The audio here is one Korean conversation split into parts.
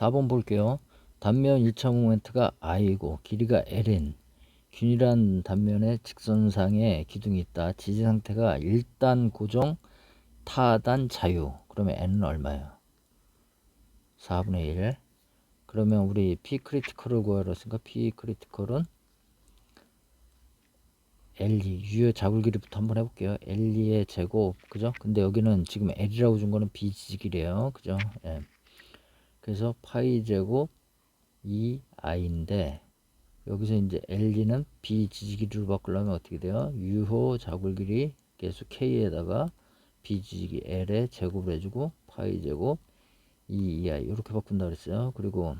답은 볼게요. 단면 2차 모멘트가 i고 길이가 l인 균일한 단면에 직선상에 기둥이 있다. 지지 상태가 1단 고정, 타단 자유. 그러면 n은 얼마예요? 4분의 1. 그러면 우리 P 크리티컬을 구하라 했으니까 P 크리티컬은 L2 유효 자굴 길이부터 한번 해볼게요. L2의 제곱, 그죠? 근데 여기는 지금 L이라고 준 거는 비지지길이에요, 그죠? 예. 그래서 파이 제곱 2i인데 여기서 이제 L2는 비지지길이로 바꾸려면 어떻게 돼요? 유효 자굴 길이 계수 K에다가 비지지기 L의 제곱을 해주고 파이 제곱 2i 이렇게 바꾼다 그랬어요. 그리고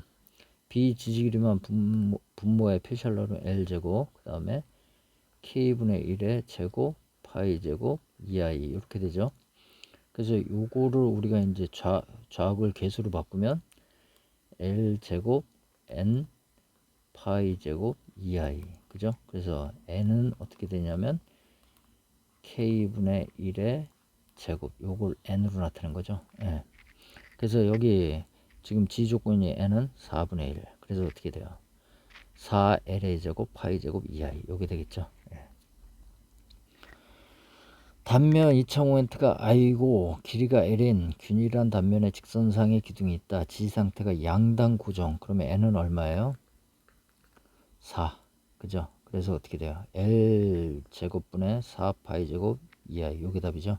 비지지길이면 분모에 표시하려면 L제곱, 그 다음에 K분의 1의 제곱, 파이 제곱, 2i 이렇게 되죠. 그래서 요거를 우리가 이제 좌극을 개수로 바꾸면 L제곱, N, 파이 제곱, 2i 그죠? 그래서 N은 어떻게 되냐면 K분의 1의 제곱, 요걸 N으로 나타낸 거죠. 예. 그래서 여기 지금 지조건이 N은 4분의 1. 그래서 어떻게 돼요? 4LA 제곱, 파이 제곱, 2i 요게 되겠죠. 예. 단면 2차 모멘트가 i고 길이가 l인 균일한 단면에 직선상의 기둥이 있다. 지지 상태가 양단 고정. 그러면 n은 얼마예요? 4. 그죠? 그래서 어떻게 돼요? L 제곱분의 4 파이 제곱 2i 요게 답이죠.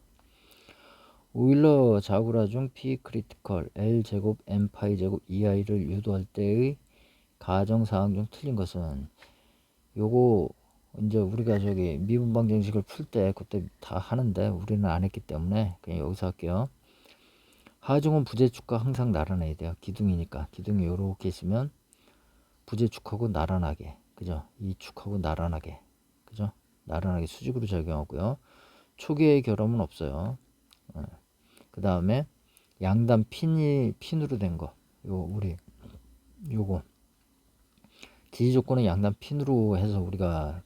오일러 자구라 중 P 크리티컬 L 제곱 N 파이 제곱 2i를 유도할 때의 가정사항 중 틀린 것은 요거 이제 우리가 저기 미분 방정식을 풀 때 그때 다 하는데 우리는 안 했기 때문에 그냥 여기서 할게요. 하중은 부재축과 항상 나란해야 돼요. 기둥이니까 기둥이 요렇게 있으면 부재축하고 나란하게, 그죠? 이 축하고 나란하게, 그죠? 나란하게 수직으로 작용하고요. 초기의 결함은 없어요. 그 다음에 양단 핀으로 된 거, 요거 지지 조건은 양단 핀으로 해서 우리가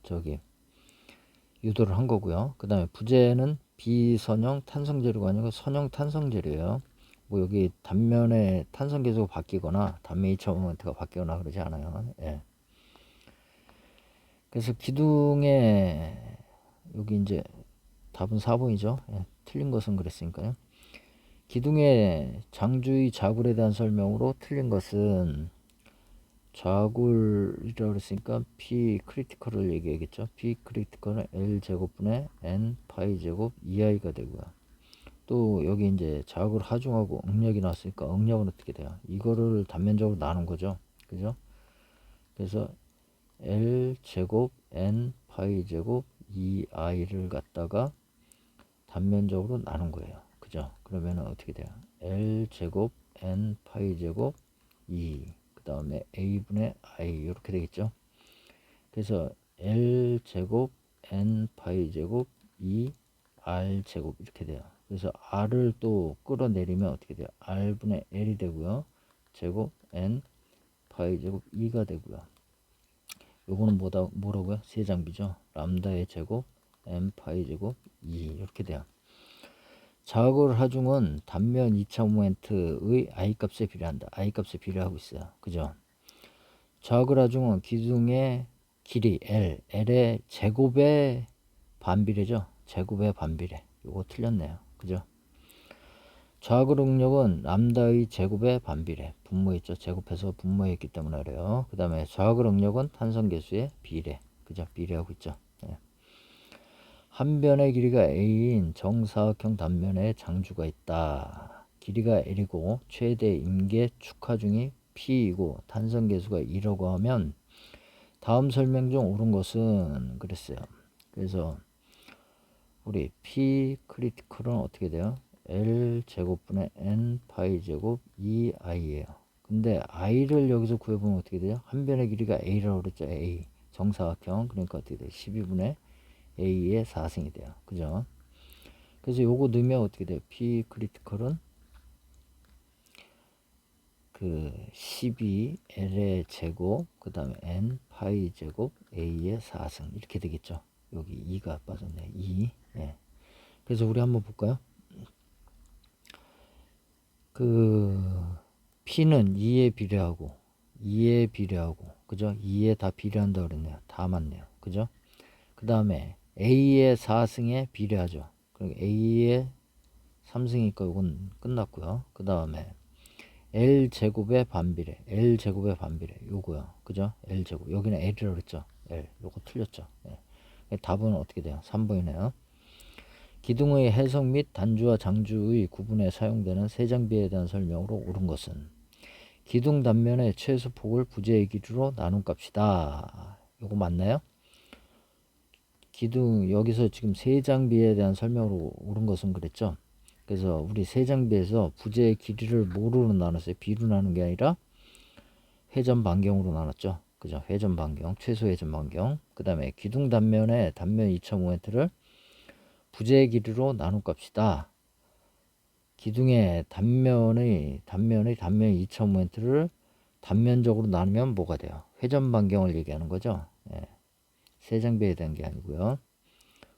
저기 유도를 한 거고요. 그 다음에 부재는 비선형 탄성재료가 아니고 선형 탄성재료예요. 뭐 여기 단면에 탄성 계수가 바뀌거나 단면 2차 모멘트가 바뀌거나 그러지 않아요. 예. 그래서 기둥에 여기 이제 답은 4번이죠. 예. 틀린 것은 그랬으니까요. 기둥의 장주의 자굴에 대한 설명으로 틀린 것은 자굴이라고 그랬으니까 P 크리티컬을 얘기하겠죠. P 크리티컬은 L 제곱분의 N 파이 제곱 2i가 되고요. 또 여기 이제 자굴 하중하고 응력이 나왔으니까 응력은 어떻게 돼요? 이거를 단면적으로 나눈 거죠. 그죠? 그래서 L 제곱 N 파이 제곱 2i를 갖다가 단면적으로 나눈 거예요. 그죠? 그러면 어떻게 돼요? L 제곱 N 파이 제곱 2 그 다음에 A분의 I 이렇게 되겠죠. 그래서 L 제곱 N 파이 제곱 2 R 제곱 이렇게 돼요. 그래서 R을 또 끌어내리면 어떻게 돼요? R분의 L이 되고요. 제곱 N 파이 제곱 2가 되고요. 요거는 뭐라고요? 세장비죠. 람다의 제곱 N 파이 제곱 2 이렇게 돼요. 자극을 하중은 단면 2차 모멘트의 i값에 비례한다. i값에 비례하고 있어요. 그죠? 자극을 하중은 기둥의 길이 L의 제곱의 반비례죠. 제곱의 반비례. 요거 틀렸네요. 그죠? 자극 응력은 람다의 제곱의 반비례. 분모했죠. 제곱해서 분모했기 때문에 그래요. 그 다음에 자극 응력은 탄성계수의 비례. 그죠? 비례하고 있죠. 네. 한 변의 길이가 A인 정사각형 단면에 장주가 있다. 길이가 L이고 최대 임계 축하중이 P이고 탄성계수가 2라고 하면 다음 설명 중 옳은 것은 그랬어요. 그래서 우리 P 크리티컬은 어떻게 돼요? L 제곱분의 N 파이 제곱 2i예요. 근데 i를 여기서 구해보면 어떻게 돼요? 한 변의 길이가 A라고 그랬죠. A 정사각형. 그러니까 어떻게 돼요? 12분의 A의 4승이 돼요. 그죠? 그래서 요거 넣으면 어떻게 돼요? P 크리티컬은 그 12L의 제곱 그 다음에 N 파이 제곱 A의 4승 이렇게 되겠죠. 여기 2가 빠졌네. 2. 예. 그래서 우리 한번 볼까요? 그 P는 2에 비례하고 2에 비례하고 그죠? 2에 다 비례한다 그랬네요. 다 맞네요. 그죠? 그 다음에 A의 4승에 비례하죠. 그리고 A의 3승이니까 이건 끝났고요. 그 다음에 L제곱의 반비례, L제곱의 반비례 요거요. 그죠? L제곱. 여기는 L이라고 그랬죠. L. 요거 틀렸죠. 네. 답은 어떻게 돼요? 3번이네요. 기둥의 해석 및 단주와 장주의 구분에 사용되는 세장비에 대한 설명으로 옳은 것은 기둥 단면의 최소 폭을 부재의 길이로 나눈 값이다. 요거 맞나요? 기둥 여기서 지금 세장비에 대한 설명으로 옳은 것은 그랬죠. 그래서 우리 세장비에서 부재의 길이를 뭐로 나눴어요? 비로 나눈 게 아니라 회전 반경으로 나눴죠. 그죠? 회전 반경, 최소 회전 반경. 그 다음에 기둥 단면의 단면 2.5m를 부재의 길이로 나눈 값이다. 기둥의 단면 2.5m를 단면적으로 나누면 뭐가 돼요? 회전 반경을 얘기하는 거죠. 예. 세장비에 대한 게 아니고요.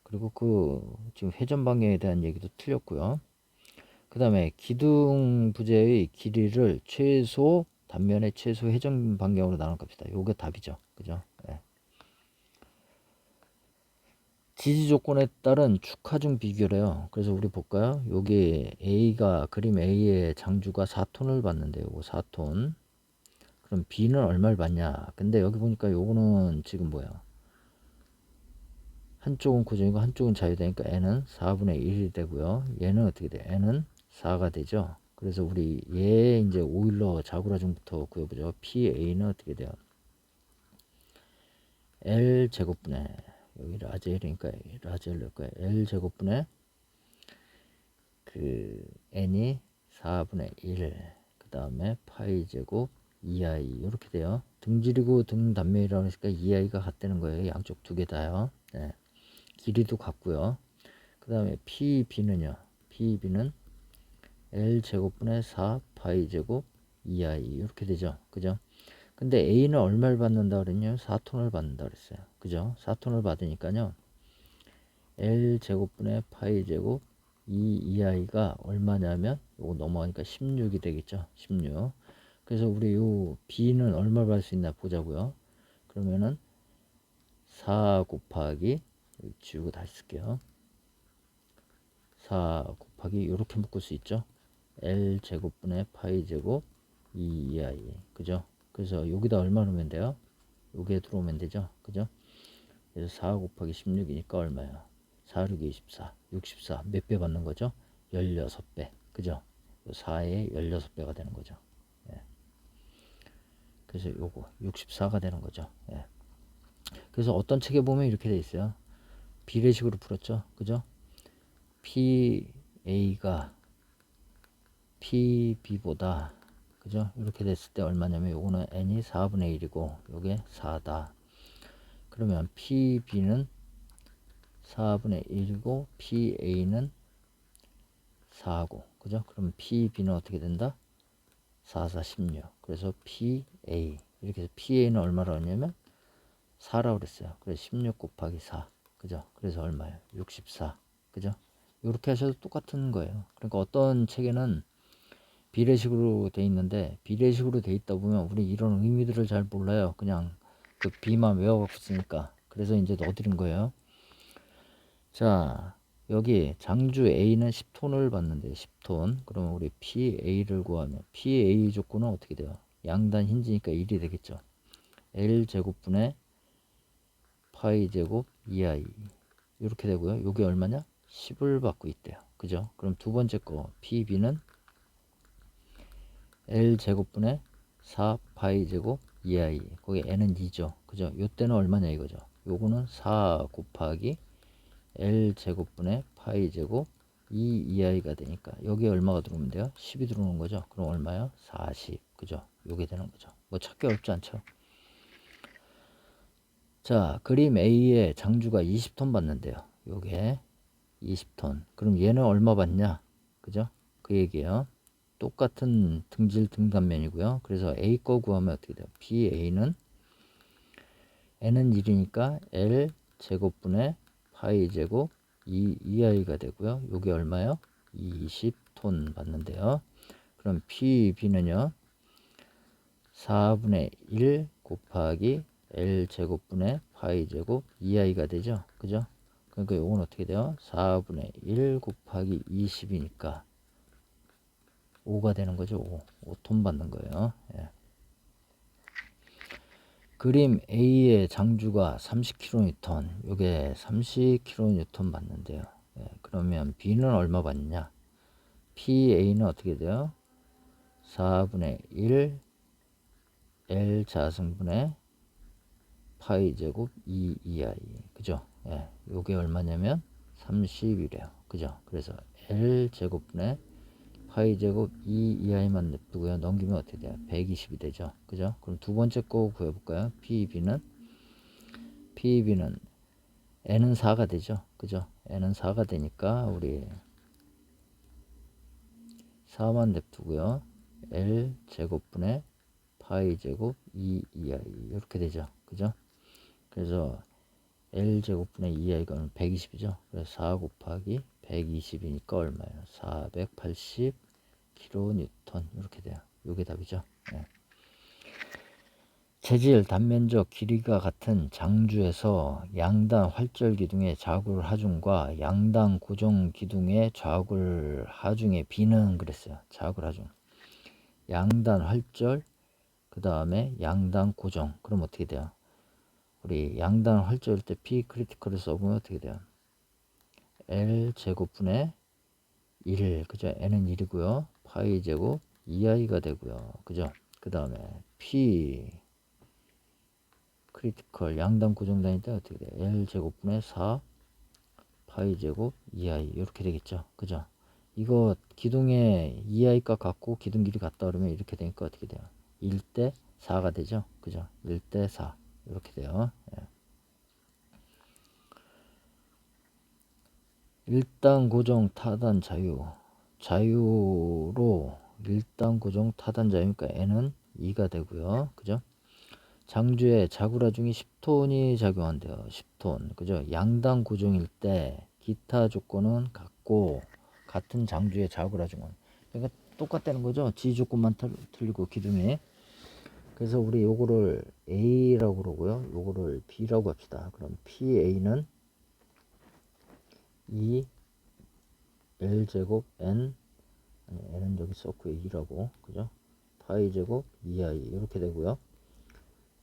그리고 지금 회전 반경에 대한 얘기도 틀렸고요. 그 다음에 기둥 부재의 길이를 단면의 최소 회전 반경으로 나눈 값이다. 요게 답이죠. 그죠? 예. 지지 조건에 따른 축하중 비교래요. 그래서 우리 볼까요? 여기 그림 A의 장주가 4톤을 받는데 요거 4톤. 그럼 B는 얼마를 받냐? 근데 여기 보니까 요거는 지금 뭐야? 한쪽은 고정이고 한쪽은 자유되니까 n은 4분의 1이 되고요. 얘는 어떻게 돼? n은 4가 되죠. 그래서 우리 얘 이제 오일러 자구라중부터 구해보죠. PA는 어떻게 돼요? L 제곱분의 여기 라젤이니까 라젤 넣을 거예요. L 제곱분의 n이 4분의 1. 그 다음에 파이 제곱 2i 이렇게 돼요. 등질이고 등 단면이라고 하니까 2i가 같다는 거예요. 양쪽 두 개 다요. 네. 길이도 같고요. 그 다음에 PB는요. PB는 L 제곱분의 4 파이 제곱 2i 이렇게 되죠. 그죠? 근데 A는 얼마를 받는다 그랬냐? 4톤을 받는다 그랬어요. 그죠? 4톤을 받으니까요. L 제곱분의 파이 제곱 2i가 얼마냐면 요거 넘어가니까 16이 되겠죠. 16. 그래서 우리 요 B는 얼마를 받을 수 있나 보자고요. 그러면은 4 곱하기 지우고 다시 쓸게요. 4 곱하기 이렇게 묶을 수 있죠. L 제곱분의 파이 제곱 2i 그죠? 그래서 여기다 얼마 넣으면 돼요? 여기에 들어오면 되죠. 그죠? 그래서 4 곱하기 16이니까 얼마야? 4, 6, 24 64 몇 배 받는 거죠? 16배 그죠? 4에 16배가 되는 거죠. 예. 그래서 요거 64가 되는 거죠. 예. 그래서 어떤 책에 보면 이렇게 돼 있어요. 비례식으로 풀었죠. 그죠? PA가 PB보다 그죠? 이렇게 됐을 때 얼마냐면 요거는 n이 4분의 1이고 요게 4다. 그러면 PB는 4분의 1이고 PA는 4고 그죠? 그럼 PB는 어떻게 된다? 4, 4, 16. 그래서 PA 이렇게 해서 PA는 얼마로 하냐면 4라고 그랬어요. 그래서 16 곱하기 4 그죠? 그래서 얼마예요? 64 그죠? 이렇게 하셔도 똑같은 거예요. 그러니까 어떤 책에는 비례식으로 돼 있는데 비례식으로 돼 있다 보면 우리 이런 의미들을 잘 몰라요. 그냥 그 B만 외워갖고 쓰니까. 그래서 이제 넣어드린 거예요. 자 여기 장주 A는 10톤을 받는데 10톤 그러면 우리 PA를 구하면 PA 조건은 어떻게 돼요? 양단 힌지니까 1이 되겠죠. L 제곱분의 파이 제곱 2i 이렇게 되고요. 요게 얼마냐? 10을 받고 있대요. 그죠? 그럼 두 번째 거 PB는 L 제곱분의 4 파이 제곱 2i 거기 n은 2죠. 그죠? 요때는 얼마냐 이거죠. 요거는 4 곱하기 L 제곱분의 파이 제곱 2i가 되니까 여기에 얼마가 들어오면 돼요? 10이 들어오는 거죠. 그럼 얼마야? 40 그죠? 요게 되는 거죠. 뭐 찾기 어렵지 않죠. 자 그림 A의 장주가 20톤 받는데요. 요게 20톤 그럼 얘는 얼마 받냐 그죠? 그 얘기예요. 똑같은 등질 등단면이고요. 그래서 A 거 구하면 어떻게 돼요? BA는 n은 1이니까 L 제곱분의 파이 제곱 2i가 되고요. 요게 얼마요? 20톤 받는데요. 그럼 PB는요. 4분의 1 곱하기 L 제곱분의 파이 제곱 2i가 되죠. 그죠? 그러니까 요건 어떻게 돼요? 4분의 1 곱하기 20이니까 5가 되는 거죠. 5톤 받는 거예요. 예. 그림 A의 장주가 30kN, 요게 30kN 받는데요. 예. 그러면 B는 얼마 받느냐? PA는 어떻게 돼요? 4분의 1 L 자승분의 파이 제곱 2EI. 그죠? 예. 요게 얼마냐면 30이래요. 그죠? 그래서 L 제곱분의 파이 제곱 2EI만 냅두고요. 넘기면 어떻게 돼요? 120이 되죠. 그죠? 그럼 두 번째 거 구해볼까요? PEB는 N은 4가 되죠. 그죠? N은 4가 되니까 우리 4만 냅두고요. L 제곱분의 파이 제곱 2EI 이렇게 되죠. 그죠? 그래서 L 제곱분의 2i가 120이죠. 그래서 4 곱하기 120이니까 얼마예요? 480kN 이렇게 돼요. 요게 답이죠. 네. 재질, 단면적, 길이가 같은 장주에서 양단 활절 기둥의 자굴 하중과 양단 고정 기둥의 자굴 하중의 B는 그랬어요. 자굴 하중. 양단 활절, 그 다음에 양단 고정. 그럼 어떻게 돼요? 우리 양단 활절일 때 P 크리티컬을 써보면 어떻게 돼요? L 제곱분의 1, 그죠? N은 1이고요. 파이 제곱 2i가 되고요. 그죠? 그 다음에 P 크리티컬 양단 고정단일 때 어떻게 돼요? L 제곱분의 4 파이 제곱 2i 이렇게 되겠죠. 그죠? 이거 기둥에 2i가 같고 기둥 길이 같다 그러면 이렇게 되니까 어떻게 돼요? 1대 4가 되죠. 그죠? 1대 4 이렇게 돼요. 예. 일단 고정 타단 자유로 일단 고정 타단 자유니까 N은 2가 되고요. 그죠? 장주에 자구라 중이 10톤이 작용한대요. 10톤. 그죠? 양단 고정일 때 기타 조건은 같고 같은 장주의 자구라 중은 그러니까 똑같다는 거죠. 지 조건만 틀리고 기둥이. 그래서 우리 요거를 A라고 그러고요. 요거를 B라고 합시다. 그럼 PA는 2 L제곱 N, 아니 N은 여기 썼고 2라고, 그죠? 파이 제곱 2i 이렇게 되고요.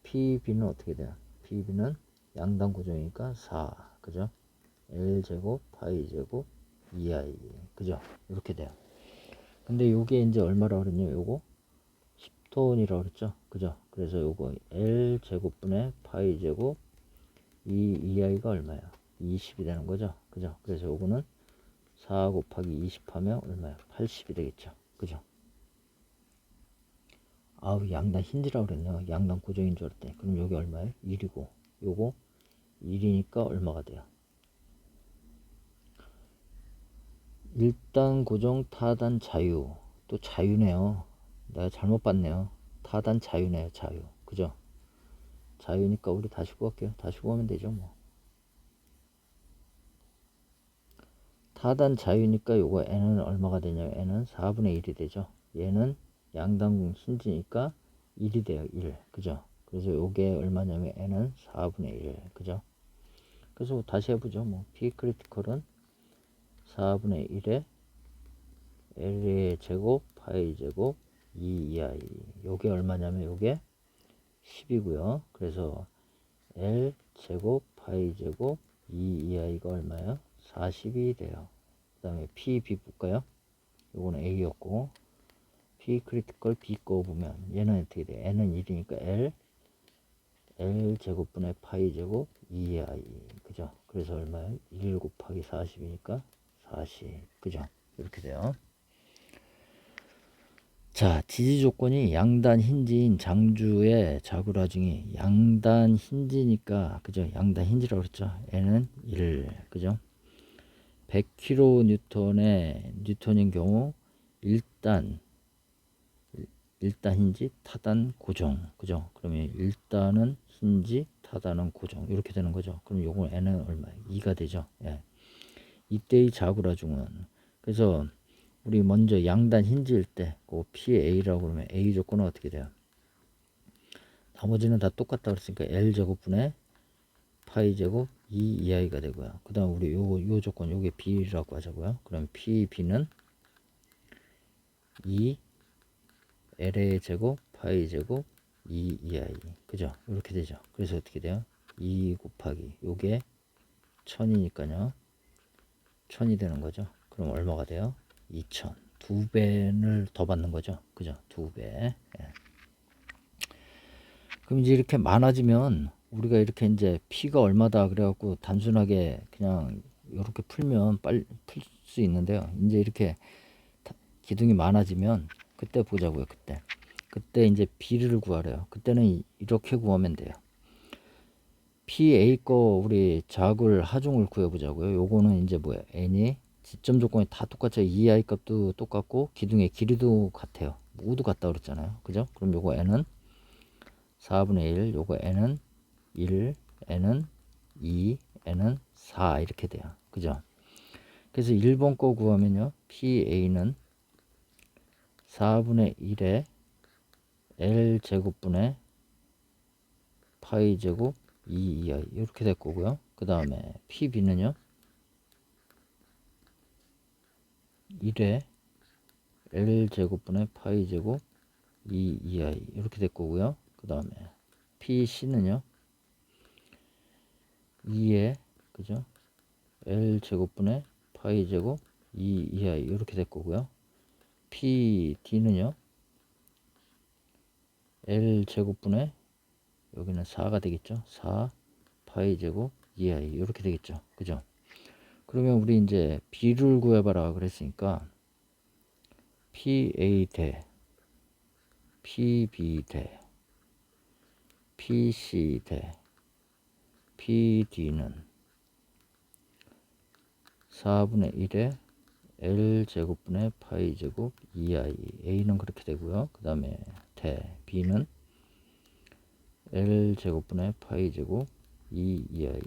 PB는 어떻게 돼요? PB는 양단 고정이니까 4, 그죠? L제곱 파이 제곱 2i, 그죠? 이렇게 돼요. 근데 요게 이제 얼마라고 그랬냐? 요거 10톤이라고 그랬죠? 그죠? 그래서 요거 L제곱분의 파이 제곱 2i가 얼마예요? 20이 되는 거죠? 그죠? 그래서 요거는 4 곱하기 20 하면 얼마야? 80이 되겠죠. 그죠? 아우, 양단 힌지라고 그랬네요. 양단 고정인 줄 알았더니. 그럼 여기 얼마예요? 1이고, 요거 1이니까 얼마가 돼요? 일단 고정 타단 자유. 또 자유네요. 내가 잘못 봤네요. 타단 자유네요. 자유. 그죠? 자유니까 우리 다시 구할게요. 다시 구하면 되죠 뭐. 타단 자유니까 요거 N은 얼마가 되냐면 N은 4분의 1이 되죠. 얘는 양단 힌지니까 1이 돼요. 1. 그죠? 그래서 요게 얼마냐면 N은 4분의 1. 그죠? 그래서 다시 해보죠. 뭐 P 크리티컬은 4분의 1에 L의 제곱 파이 제곱 2i. 요게 얼마냐면 요게 10이고요. 그래서 L 제곱 파이 제곱 2i가 얼마예요? 40이 돼요. 그 다음에 PB 볼까요? 요거는 A였고 P 크리티컬 B 거 보면 얘는 어떻게 돼? N은 1이니까 L 제곱분의 파이 제곱 2i. 그죠? 그래서 얼마예요? 1 곱하기 40이니까 40. 그죠? 이렇게 돼요. 자, 지지 조건이 양단 힌지인 장주의 자구라 중이 양단 힌지니까, 그죠? 양단 힌지라고 그랬죠? N은 1. 그죠? 100kN의 뉴턴인 경우 일단 힌지, 타단 고정. 그죠? 그러면 일단은 힌지, 타단은 고정. 이렇게 되는 거죠. 그럼 요거 N은 얼마예요? 2가 되죠. 예. 이때의 자구라 중은. 그래서 우리 먼저 양단 힌지일 때, 그 PA라고 그러면 A 조건은 어떻게 돼요? 나머지는 다 똑같다 그랬으니까 L제곱분의 파이제곱 2이하가 되고요. 그 다음 우리 요 조건 요게 B라고 하자고요. 그럼 PB는 2 LA 제곱 파이제곱 2이하 그죠? 이렇게 되죠. 그래서 어떻게 돼요? 2 곱하기 요게 1000이니까요 1000이 되는 거죠. 그럼 얼마가 돼요? 2000. 2배를 더 받는 거죠. 그죠? 2배. 예. 그럼 이제 이렇게 많아지면 우리가 이렇게 이제 P가 얼마다 그래갖고 단순하게 그냥 이렇게 풀면 빨리 풀 수 있는데요. 이제 이렇게 기둥이 많아지면 그때 보자고요. 그때 이제 B를 구하래요. 그때는 이렇게 구하면 돼요. PA 거 우리 작을 하중을 구해보자고요. 요거는 이제 뭐야? N이 지점 조건이 다 똑같죠. EI 값도 똑같고 기둥의 길이도 같아요. 모두 같다 그랬잖아요. 그죠? 그럼 요거 N은 4분의 1, 요거 N은 1, N은 2, N은 4 이렇게 돼요. 그죠? 그래서 1번 거 구하면요. PA는 4분의 1에 L 제곱분의 파이 제곱 2EI 이렇게 될 거고요. 그 다음에 PB는요. 1에 L 제곱분의 파이 제곱 2EI 이렇게 될 거고요. 그 다음에 PC는요. 2에 그죠? L 제곱분의 파이 제곱 2EI 이렇게 될 거고요. PD는요. L 제곱분의 여기는 4가 되겠죠. 4 파이 제곱 2i 이렇게 되겠죠. 그죠? 그러면 우리 이제 B를 구해봐라 그랬으니까 PA 대 PB 대 PC 대 PD는 4분의 1에 L 제곱분의 파이 제곱 2i A는 그렇게 되고요. 그 다음에 대 B는 L 제곱분의 파이 제곱 2i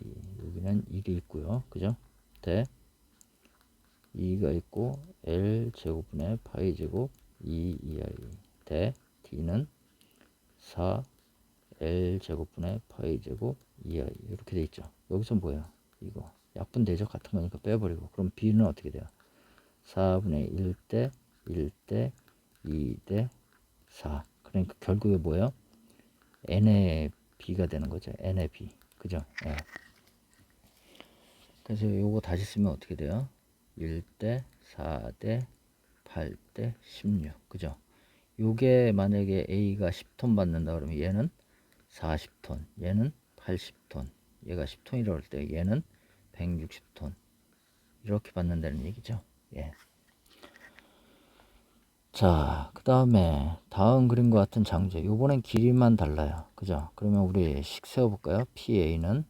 여기는 1이 있고요. 그죠? 대 2가 있고 L 제곱분의 파이 제곱 2i 대 D는 4 L 제곱분의 파이 제곱 2i 이렇게 돼 있죠. 여기서 뭐예요? 이거 약분되죠. 같은 거니까 빼버리고 그럼 B는 어떻게 돼요? 4분의 1대 1대 2대 4 그러니까 결국에 뭐예요? N의 B가 되는 거죠. N의 B 그죠? 예. 그래서 요거 다시 쓰면 어떻게 돼요? 1대 4대 8대 16 그죠? 요게 만약에 A가 10톤 받는다 그러면 얘는 40톤 얘는 80톤 얘가 10톤이라고 할 때 얘는 160톤 이렇게 받는다는 얘기죠. 예. 자, 그 다음에 다음 그림과 같은 장제 요번엔 길이만 달라요. 그죠? 그러면 우리 식 세워볼까요? PA는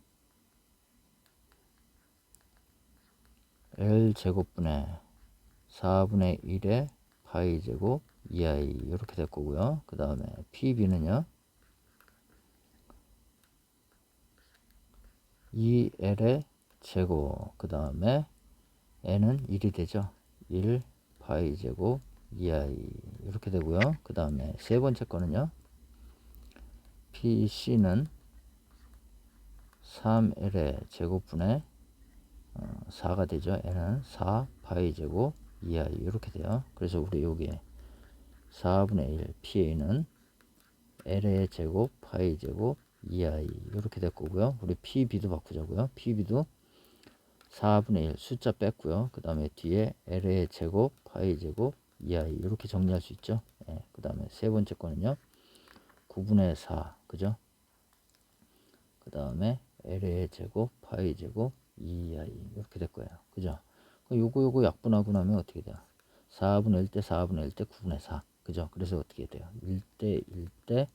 L 제곱분의 4분의 1의 파이 제곱 2i 이렇게 될 거고요. 그 다음에 PB는요. 2L의 제곱 그 다음에 N은 1이 되죠. 1 파이 제곱 2i 이렇게 되고요. 그 다음에 세 번째 거는요. PC는 3L의 제곱분의 4가 되죠. N은 4 파이 제곱 2i 이렇게 돼요. 그래서 우리 여기 4분의 1 PA는 L의 제곱 파이 제곱 2i 이렇게 될 거고요. 우리 PB도 바꾸자고요. PB도 4분의 1 숫자 뺐고요. 그 다음에 뒤에 L의 제곱 파이 제곱 2i 이렇게 정리할 수 있죠. 예, 그 다음에 세 번째 거는요. 9분의 4 그죠? 그 다음에 L의 제곱 파이 제곱 2i 이렇게 될 거예요. 그죠? 요거 약분하고 나면 어떻게 돼요? 4분의 1대 4분의 1대 9분의 4 그죠? 그래서 어떻게 돼요? 1대 1대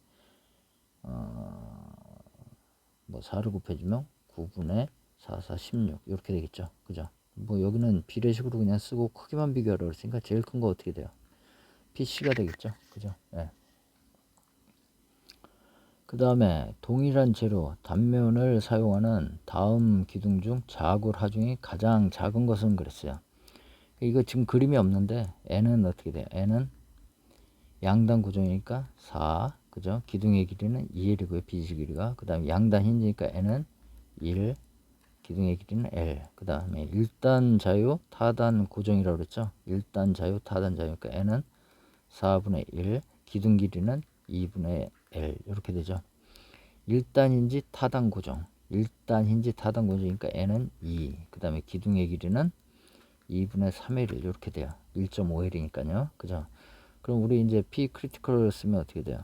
뭐 4를 곱해주면 9분의 4, 4, 16 이렇게 되겠죠. 그죠? 뭐 여기는 비례식으로 그냥 쓰고 크기만 비교하라고 했으니까 제일 큰 거 어떻게 돼요? PC가 되겠죠. 그죠? 예. 그 다음에 동일한 재료 단면을 사용하는 다음 기둥 중 자굴 하중이 가장 작은 것은 그랬어요. 이거 지금 그림이 없는데 N은 어떻게 돼요? N은 양단 구조니까 4, 그죠? 기둥의 길이는 2L이고요. BC 길이가. 그 다음에 양단 힌지니까 N은 1, 기둥의 길이는 L. 그 다음에 1단 자유 타단 고정이라고 그랬죠? 1단 자유 타단 자유니까 N은 4분의 1, 기둥 길이는 2분의 L. 이렇게 되죠. 1단인지 타단 고정. 1단인지 타단 고정이니까 N은 2. 그 다음에 기둥의 길이는 2분의 3L. 이렇게 돼요. 1.5L이니까요. 그죠? 그럼 우리 이제 P 크리티컬을 쓰면 어떻게 돼요?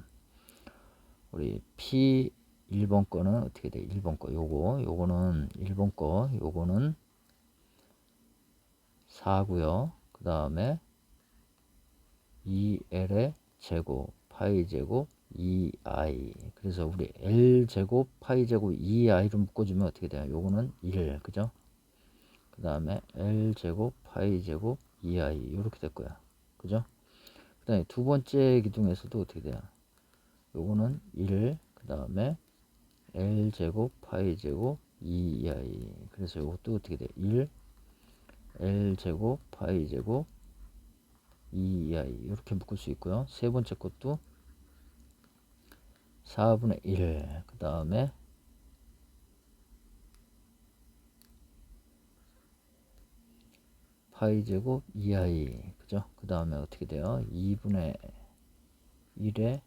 우리 P 1번 거는 어떻게 돼요? 1번 거. 요거는 1번 거. 요거는 4고요. 그 다음에 2L의 제곱, 파이 제곱, 2i. 그래서 우리 L 제곱, 파이 제곱, 2i를 묶어주면 어떻게 돼요? 요거는 1, 그죠? 그 다음에 L 제곱, 파이 제곱, 2i. 이렇게 될 거야. 그죠? 그 다음에 두 번째 기둥에서도 어떻게 돼요? 요거는 1, 그 다음에 L 제곱, 파이 제곱, 2i. 그래서 요것도 어떻게 돼? 1, L 제곱, 파이 제곱, 2i. 이렇게 묶을 수 있고요. 세 번째 것도 4분의 1, 그 다음에 파이 제곱 2i, 그죠? 그 다음에 어떻게 돼요? 2분의 1에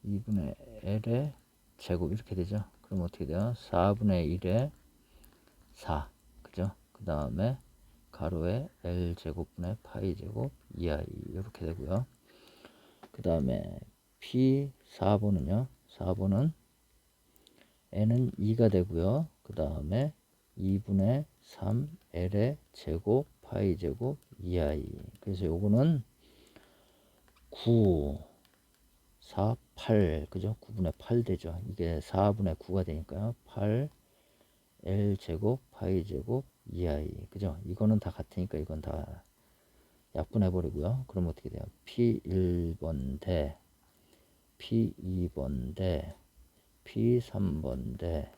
2분의 L의 제곱 이렇게 되죠? 그럼 어떻게 돼요? 4분의 1에 4, 그죠? 그 다음에 가로에 L 제곱분의 파이 제곱 2i 이렇게 되고요. 그 다음에 P 4번은요? 4번은 N은 2가 되고요. 그 다음에 2분의 3 L의 제곱 파이 제곱 2i. 그래서 요거는 9, 4, 8, 그죠? 9분의 8 되죠. 이게 4분의 9가 되니까요. 8 L 제곱 파이 제곱 2i, 그죠? 이거는 다 같으니까 이건 다 약분해 버리고요. 그럼 어떻게 돼요? P 1번 대 P 2번 대 P 3번 대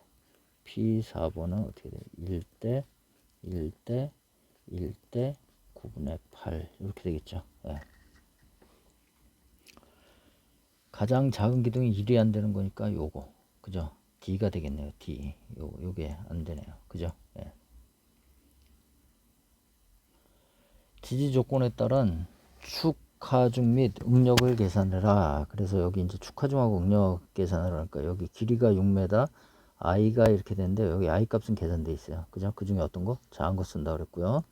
P 4번은 어떻게 돼요? 1대 1대 1대 9분의 8 이렇게 되겠죠. 예. 가장 작은 기둥이 1이 안 되는 거니까 요거, 그죠? D가 되겠네요. D. 요게 안 되네요. 그죠? 예. 지지 조건에 따른 축하중 및 응력을 계산해라. 그래서 여기 이제 축하중하고 응력 계산을 하니까 여기 길이가 6m, i가 이렇게 되는데 여기 i 값은 계산돼 있어요. 그죠? 그 중에 어떤 거? 작은 거 쓴다 그랬고요.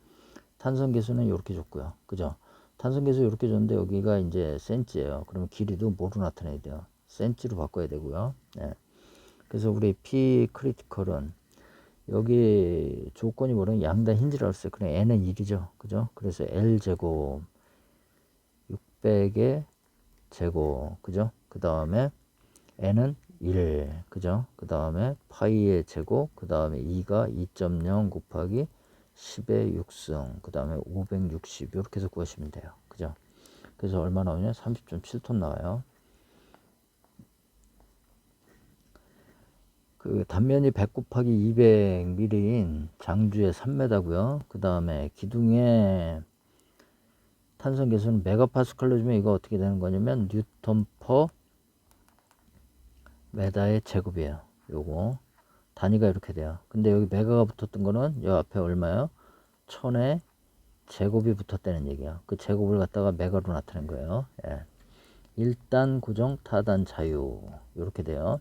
탄성 계수는 이렇게 줬고요. 그죠? 탄성 계수 이렇게 줬는데 여기가 이제 센치예요. 그러면 길이도 뭐로 나타내야 돼요? 센치로 바꿔야 되고요. 네. 그래서 우리 P 크리티컬은 여기 조건이 뭐냐면 양단 힌지라고 했어요. 그럼 N은 1이죠. 그죠? 그래서 L 제곱 600의 제곱, 그죠? 그 다음에 N은 1, 그죠? 그 다음에 파이의 제곱, 그 다음에 2가 2.0 곱하기 10의 6승, 그 다음에 560 이렇게 해서 구하시면 돼요. 그죠? 그래서 얼마 나오냐? 30.7톤 나와요. 그 단면이 100 곱하기 200mm인 장주의 3m고요. 그 다음에 기둥의 탄성 계수는 메가파스칼로 주면 이거 어떻게 되는 거냐면 뉴턴 퍼 메다의 제곱이에요. 요거 단위가 이렇게 돼요. 근데 여기 메가가 붙었던 거는 요 앞에 얼마요? 1000의 제곱이 붙었다는 얘기야. 그 제곱을 갖다가 메가로 나타낸 거예요. 예. 1단 고정 타단 자유 이렇게 돼요.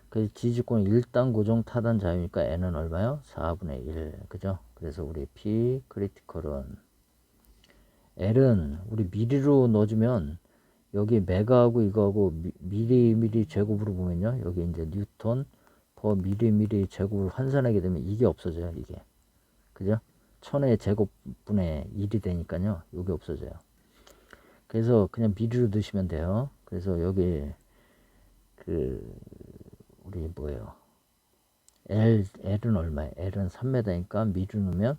그 지지권 1단 고정 타단 자유니까 n은 얼마요? 4분의 1, 그죠? 그래서 우리 P 크리티컬은 L은 우리 미리로 넣어주면 여기 메가하고 이거하고 미리 제곱으로 보면요, 여기 이제 뉴턴 퍼 미리 제곱을 환산하게 되면 이게 없어져요. 이게, 그죠? 1000의 제곱분의 1이 되니까요, 이게 없어져요. 그래서 그냥 미리로 넣으시면 돼요. 그래서 여기 그 우리 뭐예요? L은 얼마예요? L은 3m니까 미리 넣으면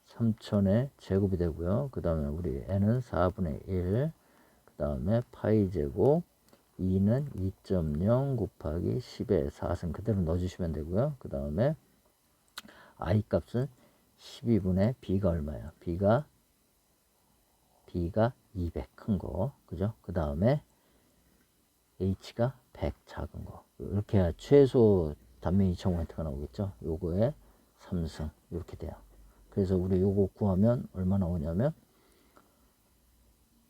3000의 제곱이 되고요. 그 다음에 우리 n은 4분의 1, 그 다음에 파이 제곱 2는 2.0 곱하기 10의 4승 그대로 넣어주시면 되고요. 그 다음에 i 값은 12분의 b가 얼마예요? b가 D가 200 큰 거, 그죠? 그 다음에 H가 100 작은 거. 이렇게 해야 최소 단면 2000W가 나오겠죠? 요거에 3승 이렇게 돼요. 그래서 우리 요거 구하면 얼마 나오냐면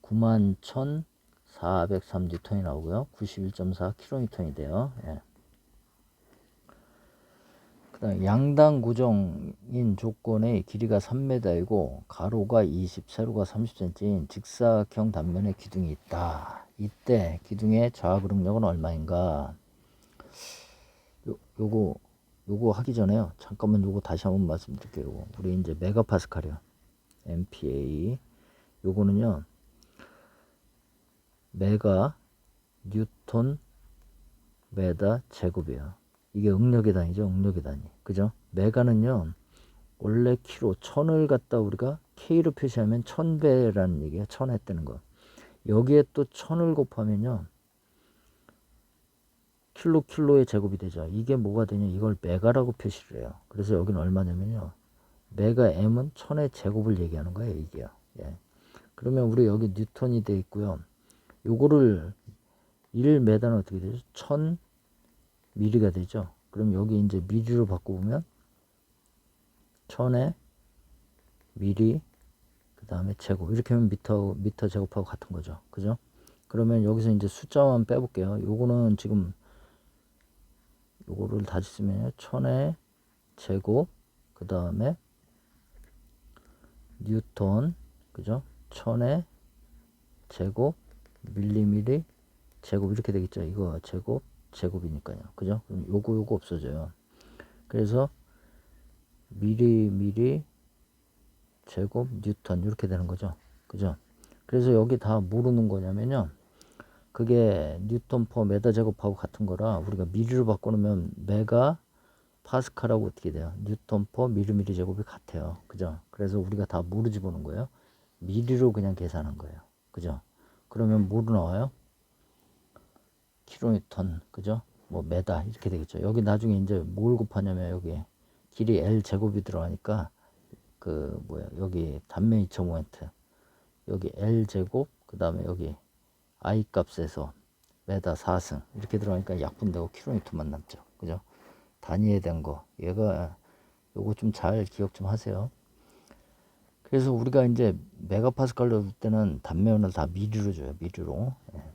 91,403N이 나오고요. 91.4kN이 돼요. 예. 그다음 양당 구정인 조건의 길이가 3m이고 가로가 20, 세로가 30cm인 직사각형 단면에 기둥이 있다. 이때 기둥의 좌그릉력은 얼마인가? 요거 하기 전에요. 잠깐만 요거 다시 한번 말씀드릴게요. 우리 이제 메가파스칼이요. MPa. 요거는요. 메가 뉴턴 메다 제곱이에요. 이게 응력의 단위죠. 응력의 단위. 그죠? 메가는요. 원래 키로 1000을 갖다 우리가 K로 표시하면 1000배라는 얘기야. 1000 했다는 거. 여기에 또 1000을 곱하면요. 킬로의 제곱이 되죠. 이게 뭐가 되냐? 이걸 메가라고 표시를 해요. 그래서 여기는 얼마냐면요. 메가 M은 1000의 제곱을 얘기하는 거예요. 이게요. 예. 그러면 우리 여기 뉴턴이 돼 있고요. 요거를 1m는 어떻게 되죠? 1000m가 되죠. 그럼 여기 이제 미리로 바꿔보면 1000의 미리 그 다음에 제곱 이렇게 하면 미터 제곱하고 같은 거죠. 그죠? 그러면 여기서 이제 숫자만 빼볼게요. 요거는 지금 요거를 다시 쓰면 1000의 제곱 그 다음에 뉴턴 그죠? 1000의 제곱 밀리미리 제곱 이렇게 되겠죠. 이거 제곱이니까요. 그죠? 그럼 요거 없어져요. 그래서 미리 제곱 뉴턴 이렇게 되는 거죠. 그죠? 그래서 여기 다 모르는 거냐면요. 그게 뉴턴 퍼 메다 제곱하고 같은 거라 우리가 미리로 바꿔놓으면 메가 파스칼하고 어떻게 돼요? 뉴턴 퍼 미리미리 제곱이 같아요. 그죠? 그래서 우리가 다 모르지 보는 거예요. 미리로 그냥 계산한 거예요. 그죠? 그러면 뭐로 나와요? 킬로뉴턴, 그죠? 뭐 메다 이렇게 되겠죠. 여기 나중에 이제 뭘 곱하냐면 여기 길이 L 제곱이 들어가니까 그 뭐야 여기 단면 2.5m 여기 L 제곱 그 다음에 여기 I 값에서 메다 4승 이렇게 들어가니까 약분되고 킬로뉴턴만 남죠. 그죠? 단위에 대한 거 얘가 요거 좀 잘 기억 좀 하세요. 그래서 우리가 이제 메가파스칼로 줄 때는 단면을 다 미리로 줘요. 미리로. 예.